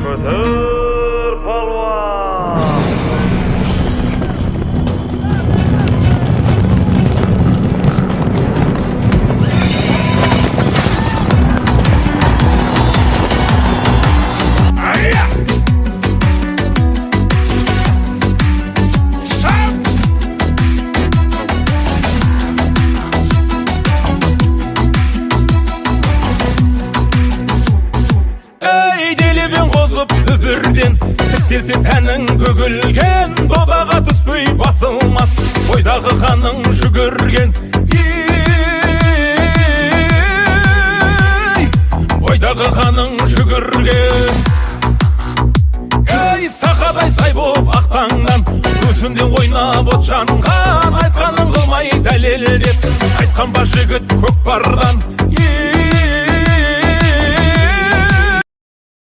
Көтөр палуан! Үбірден тіктелсе тәнің бөгілген, добаға түспей басылмас ойдағы қаның жүгірген. Ойдағы қаның жүгірген. Сақадай сай боп ақтаңнан көзінде ойнап от жанған, айтқаның қылмай дәлелдеп айтқан ба жігіт көкпардан.